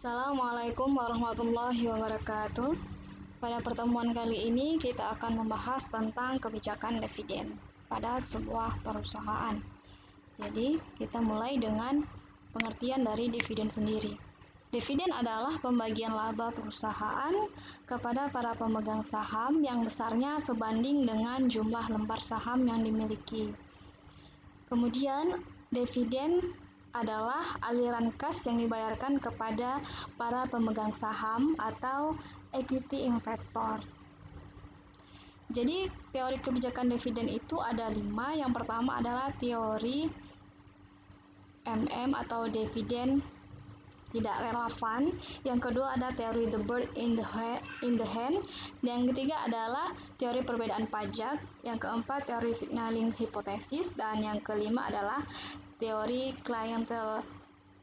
Assalamualaikum warahmatullahi wabarakatuh. Pada pertemuan kali ini kita akan membahas tentang kebijakan dividen pada sebuah perusahaan. Jadi kita mulai dengan pengertian dari dividen sendiri. Dividen adalah pembagian laba perusahaan kepada para pemegang saham yang besarnya sebanding dengan jumlah lembar saham yang dimiliki. Kemudian dividen adalah aliran kas yang dibayarkan kepada para pemegang saham atau equity investor. Jadi teori kebijakan dividen itu ada 5. Yang pertama adalah teori atau dividen tidak relevan. Yang kedua ada teori the bird in the hand. Yang ketiga adalah teori perbedaan pajak. Yang keempat teori signaling hypothesis. Dan yang kelima adalah teori clientele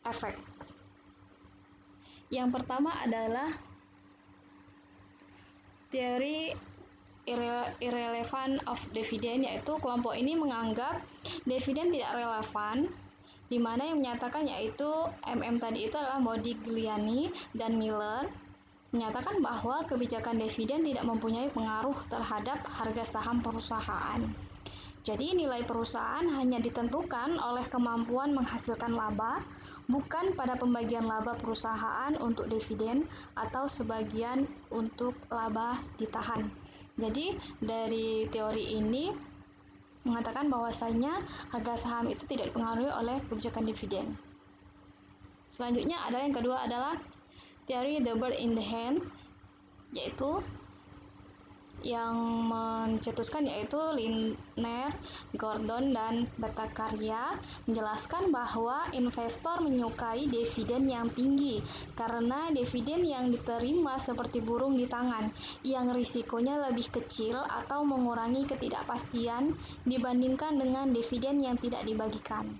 effect. Yang pertama adalah teori irrelevant of dividend, yaitu kelompok ini menganggap dividen tidak relevan, di mana yang menyatakan yaitu tadi itu adalah Modigliani dan Miller menyatakan bahwa kebijakan dividen tidak mempunyai pengaruh terhadap harga saham perusahaan. Jadi nilai perusahaan hanya ditentukan oleh kemampuan menghasilkan laba, bukan pada pembagian laba perusahaan untuk dividen atau sebagian untuk laba ditahan. Jadi dari teori ini mengatakan bahwasanya harga saham itu tidak dipengaruhi oleh kebijakan dividen. Selanjutnya adalah yang kedua adalah teori the bird in the hand, yaitu yang mencetuskan yaitu Lindner, Gordon, dan Bhattacharya menjelaskan bahwa investor menyukai dividen yang tinggi karena dividen yang diterima seperti burung di tangan yang risikonya lebih kecil atau mengurangi ketidakpastian dibandingkan dengan dividen yang tidak dibagikan.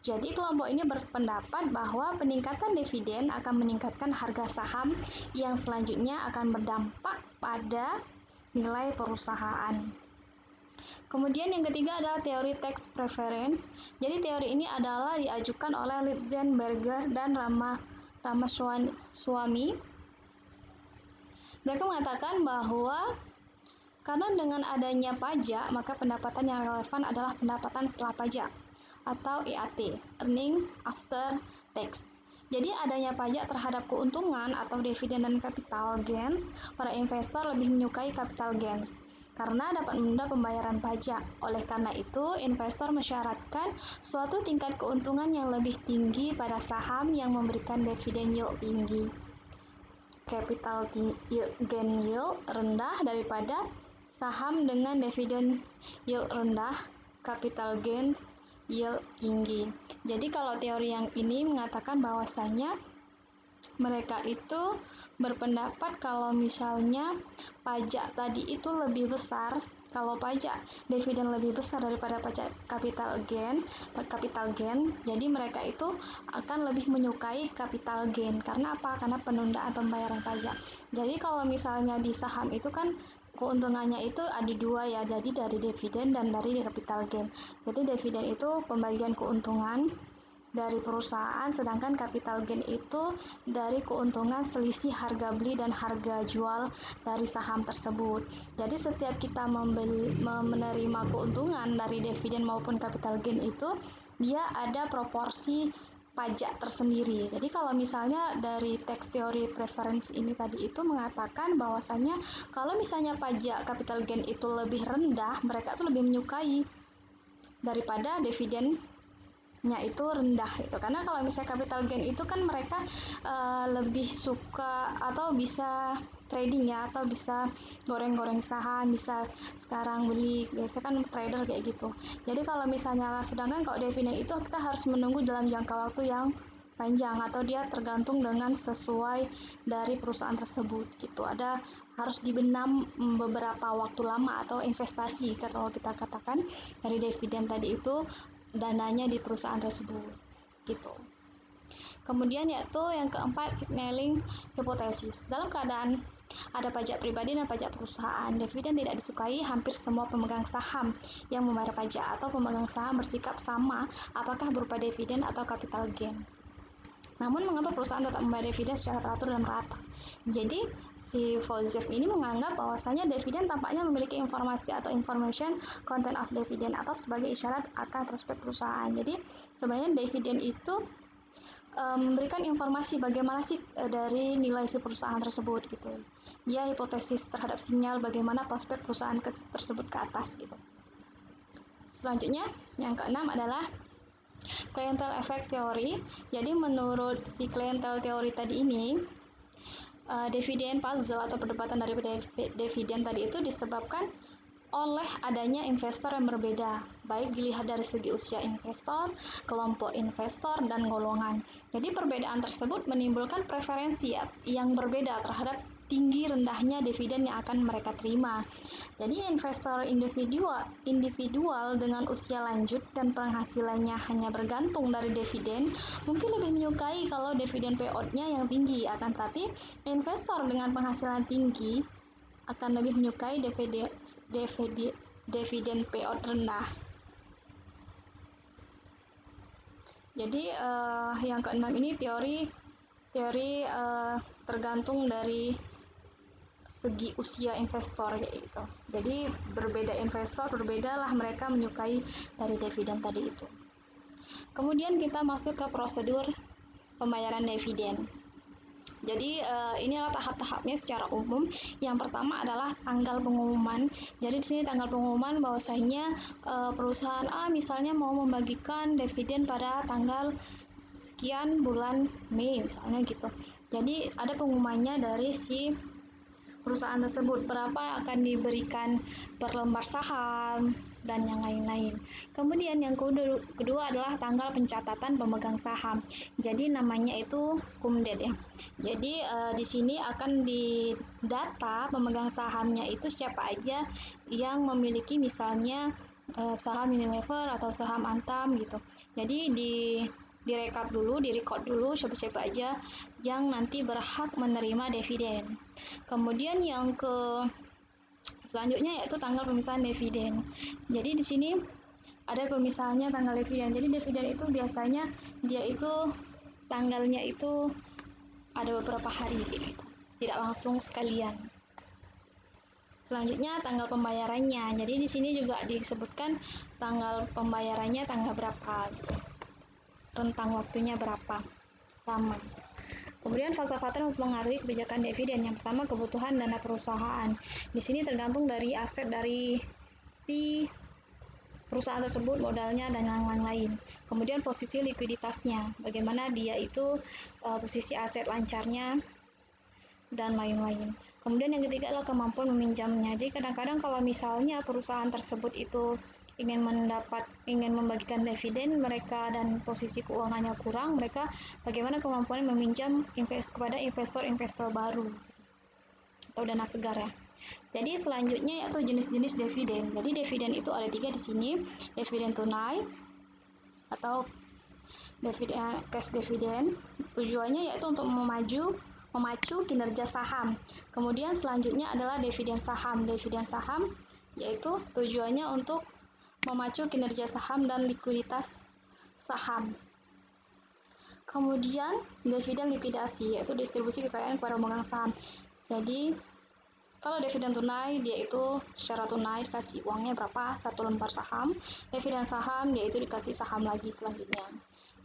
Jadi kelompok ini berpendapat bahwa peningkatan dividen akan meningkatkan harga saham yang selanjutnya akan berdampak pada nilai perusahaan. Kemudian yang ketiga adalah teori tax preference. Jadi teori ini adalah diajukan oleh Litzenberger dan Ramaswamy. Mereka mengatakan bahwa karena dengan adanya pajak, maka pendapatan yang relevan adalah pendapatan setelah pajak atau EAT, earning after tax. Jadi adanya pajak terhadap keuntungan atau dividen dan capital gains, para investor lebih menyukai capital gains karena dapat menunda pembayaran pajak. Oleh karena itu, investor mensyaratkan suatu tingkat keuntungan yang lebih tinggi pada saham yang memberikan dividen yield tinggi. Capital gain yield rendah daripada saham dengan dividen yield rendah, capital gains yield tinggi. Jadi kalau teori yang ini mengatakan bahwasanya mereka itu berpendapat kalau misalnya pajak tadi itu lebih besar, kalau pajak dividen lebih besar daripada pajak capital gain, jadi mereka itu akan lebih menyukai capital gain. Karena apa? Karena penundaan pembayaran pajak. Jadi kalau misalnya di saham itu kan keuntungannya itu ada dua ya, jadi dari dividen dan dari capital gain. Jadi dividen itu pembagian keuntungan dari perusahaan, sedangkan capital gain itu dari keuntungan selisih harga beli dan harga jual dari saham tersebut. Jadi setiap kita menerima keuntungan dari dividen maupun capital gain itu, dia ada proporsi pajak tersendiri. Jadi kalau misalnya dari teks teori preference ini tadi itu mengatakan bahwasanya kalau misalnya pajak capital gain itu lebih rendah, mereka tuh lebih menyukai daripada dividennya itu rendah itu. Karena kalau misalnya capital gain itu kan mereka lebih suka atau bisa trading ya, atau bisa goreng-goreng saham, bisa sekarang beli, biasa kan trader kayak gitu. Jadi kalau misalnya, sedangkan kalau dividen itu kita harus menunggu dalam jangka waktu yang panjang atau dia tergantung dengan sesuai dari perusahaan tersebut gitu. Ada harus dibenam beberapa waktu lama atau investasi kalau kita katakan dari dividen tadi itu dananya di perusahaan tersebut gitu. Kemudian yaitu yang keempat, signaling hypothesis. Dalam keadaan ada pajak pribadi dan pajak perusahaan, dividen tidak disukai hampir semua pemegang saham yang membayar pajak, atau pemegang saham bersikap sama apakah berupa dividen atau capital gain. Namun mengapa perusahaan tetap membayar dividen secara teratur dan merata? Jadi si Vozev ini menganggap bahwasanya dividen tampaknya memiliki informasi atau information content of dividend atau sebagai isyarat akan prospek perusahaan. Jadi sebenarnya dividen itu memberikan informasi bagaimana sih dari nilai si perusahaan tersebut gitu. Dia hipotesis terhadap sinyal bagaimana prospek perusahaan tersebut ke atas gitu. Selanjutnya yang keenam adalah clientele effect theory. Jadi menurut si clientele teori tadi ini, dividen puzzle atau perdebatan dari dividen tadi itu disebabkan oleh adanya investor yang berbeda, baik dilihat dari segi usia investor, kelompok investor, dan golongan. Jadi perbedaan tersebut menimbulkan preferensi yang berbeda terhadap tinggi rendahnya dividen yang akan mereka terima. Jadi investor individual dengan usia lanjut dan penghasilannya hanya bergantung dari dividen mungkin lebih menyukai kalau dividen payout-nya yang tinggi, akan tetapi investor dengan penghasilan tinggi akan lebih menyukai dividen payout rendah. Jadi yang keenam ini teori tergantung dari segi usia investor gitu. Jadi berbeda investor, berbedalah mereka menyukai dari dividen tadi itu. Kemudian kita masuk ke prosedur pembayaran dividen. Jadi inilah tahap-tahapnya secara umum. Yang pertama adalah tanggal pengumuman. Jadi di sini tanggal pengumuman bahwasanya perusahaan A misalnya mau membagikan dividen pada tanggal sekian bulan Mei misalnya gitu. Jadi ada pengumumannya dari si perusahaan tersebut, berapa akan diberikan per lembar saham dan yang lain-lain. Kemudian yang kedua adalah tanggal pencatatan pemegang saham. Jadi namanya itu kumdet ya. Jadi di sini akan didata pemegang sahamnya itu siapa aja yang memiliki misalnya saham Unilever atau saham Antam gitu. Jadi direkap dulu, direcord dulu siapa-siapa aja yang nanti berhak menerima dividen. Kemudian yang selanjutnya yaitu tanggal pemisahan dividen. Jadi di sini ada pemisahannya tanggal dividen. Jadi dividen itu biasanya dia itu tanggalnya itu ada beberapa hari gitu. Tidak langsung sekalian. Selanjutnya tanggal pembayarannya. Jadi di sini juga disebutkan tanggal pembayarannya tanggal berapa gitu. Rentang waktunya berapa lama. Kemudian faktor-faktor yang mempengaruhi kebijakan dividen. Yang pertama kebutuhan dana perusahaan. Di sini tergantung dari aset dari si perusahaan tersebut, modalnya dan yang lain-lain. Kemudian posisi likuiditasnya, bagaimana dia itu posisi aset lancarnya dan lain-lain. Kemudian yang ketiga adalah kemampuan meminjamnya. Jadi kadang-kadang kalau misalnya perusahaan tersebut itu ingin membagikan dividen mereka dan posisi keuangannya kurang, mereka bagaimana kemampuan meminjam kepada investor-investor baru atau dana segar ya. Jadi selanjutnya yaitu jenis-jenis dividen. Jadi dividen itu ada 3 di sini, dividen tunai atau dividen cash dividen. Tujuannya yaitu untuk memacu kinerja saham. Kemudian selanjutnya adalah dividen saham. Dividen saham yaitu tujuannya untuk memacu kinerja saham dan likuiditas saham. Kemudian dividen likuidasi yaitu distribusi kekayaan kepada pemegang saham. Jadi kalau dividen tunai dia itu secara tunai dikasih uangnya berapa, 1 lembar saham. Dividen saham dia itu dikasih saham lagi selanjutnya.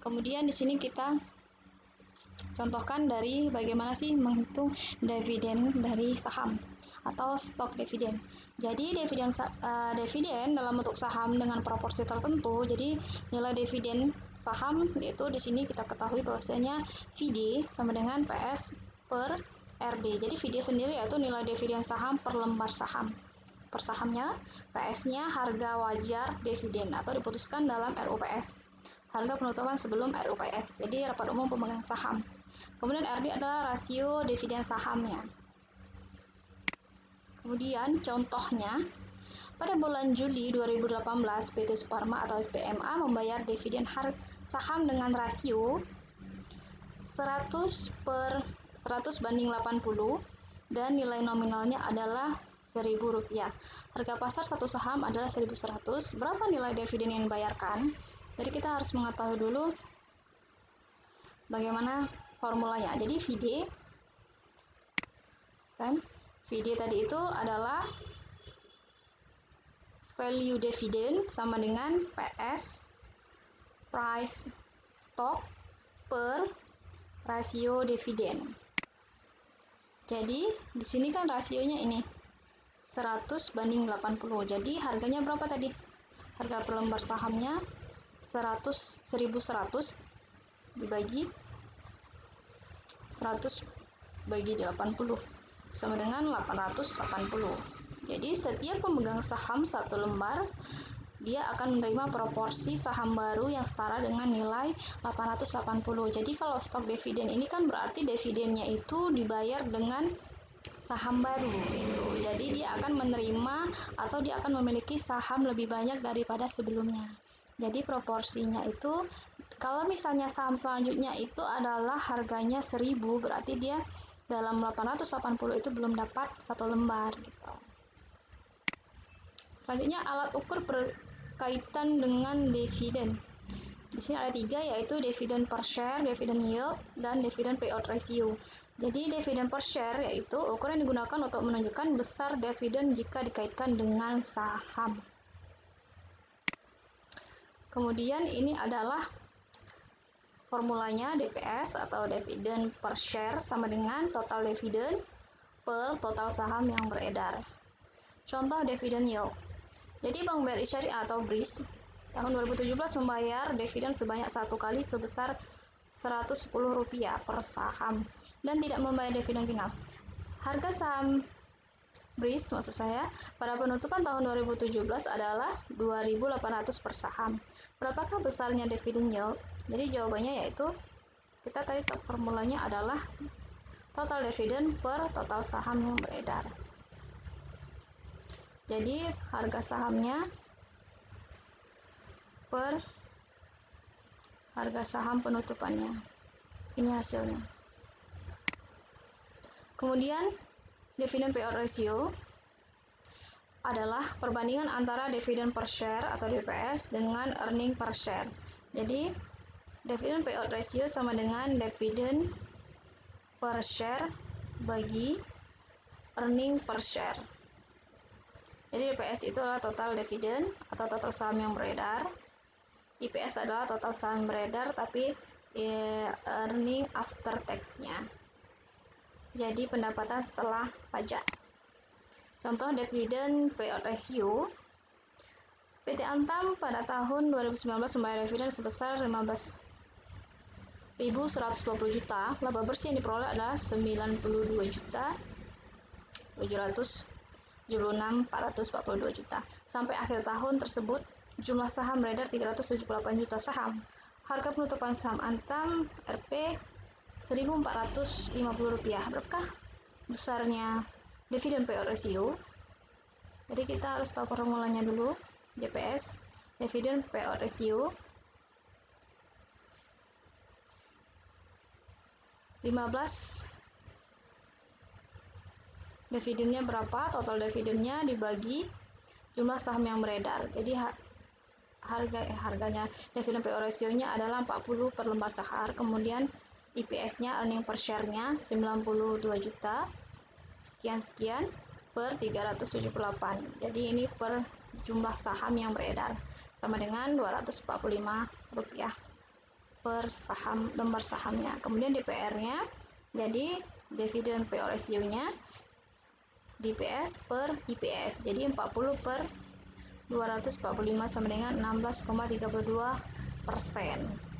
Kemudian di sini kita contohkan dari bagaimana sih menghitung dividen dari saham atau stok dividen. Jadi dividen dalam bentuk saham dengan proporsi tertentu. Jadi nilai dividen saham yaitu di sini kita ketahui bahwasanya VD sama dengan PS per RD. Jadi VD sendiri yaitu nilai dividen saham per lembar saham. Per sahamnya, PS-nya harga wajar dividen atau diputuskan dalam RUPS. Harga penutupan sebelum RUPS. Jadi rapat umum pemegang saham. Kemudian RD adalah rasio dividen sahamnya. Kemudian contohnya, pada bulan Juli 2018 PT Suparma atau SPMA membayar dividen saham dengan rasio 100 banding 80 dan nilai nominalnya adalah Rp1.000. Harga pasar satu saham adalah 1.100. Berapa nilai dividen yang dibayarkan? Jadi kita harus mengetahui dulu bagaimana formulanya. Jadi VD tadi itu adalah value dividend sama dengan PS, price stock per rasio dividen. Jadi di sini kan rasionya ini 100 banding 80. Jadi harganya berapa tadi? Harga per lembar sahamnya 1100 dibagi 100 bagi 80 sama dengan 880. Jadi setiap pemegang saham satu lembar dia akan menerima proporsi saham baru yang setara dengan nilai 880. Jadi kalau stok dividen ini kan berarti dividennya itu dibayar dengan saham baru itu. Jadi dia akan menerima atau dia akan memiliki saham lebih banyak daripada sebelumnya. Jadi proporsinya itu kalau misalnya saham selanjutnya itu adalah harganya 1000, berarti dia dalam 880 itu belum dapat satu lembar gitu. Selanjutnya alat ukur berkaitan dengan dividen. Di sini ada 3, yaitu dividen per share, dividen yield, dan dividen payout ratio. Jadi dividen per share yaitu ukuran yang digunakan untuk menunjukkan besar dividen jika dikaitkan dengan saham. Kemudian ini adalah formulanya DPS atau dividen per share sama dengan total dividen per total saham yang beredar. Contoh dividen yield. Jadi Bank BRI Syariah atau BRIS tahun 2017 membayar dividen sebanyak 1 kali sebesar Rp110 per saham dan tidak membayar dividen final. Harga saham BRIS maksud saya pada penutupan tahun 2017 adalah 2.800 per saham. Berapakah besarnya dividen yield? Jadi jawabannya yaitu kita tadi formulanya adalah total dividen per total saham yang beredar. Jadi harga sahamnya per harga saham penutupannya. Ini hasilnya. Kemudian dividen payout ratio adalah perbandingan antara dividen per share atau DPS dengan earning per share. Jadi dividen payout ratio sama dengan dividen per share bagi earning per share. Jadi DPS itu adalah total dividen atau total saham yang beredar. IPS adalah total saham beredar tapi earning after tax-nya. Jadi pendapatan setelah pajak. Contoh dividen payout ratio. PT Antam pada tahun 2019 membayar dividen sebesar 15.120 juta. Laba bersih yang diperoleh adalah 92.776.442 juta. Sampai akhir tahun tersebut, jumlah saham beredar 378 juta saham. Harga penutupan saham Antam Rp Rp1.450. Berapakah besarnya dividen payout ratio? Jadi kita harus tahu formulanya dulu. DPS, dividen payout ratio 15. Dividennya berapa? Total dividennya dibagi jumlah saham yang beredar. Jadi harganya dividen payout ratio-nya adalah 40 per lembar saham. Kemudian IPS-nya earning per share-nya 92 juta sekian per 378. Jadi ini per jumlah saham yang beredar sama dengan Rp245 per saham lembar sahamnya. Kemudian DPR-nya jadi dividen payout ratio-nya DPS per IPS. Jadi 40 per 245 sama dengan 16,32%.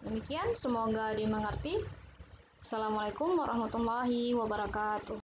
Demikian, semoga dimengerti. Assalamualaikum warahmatullahi wabarakatuh.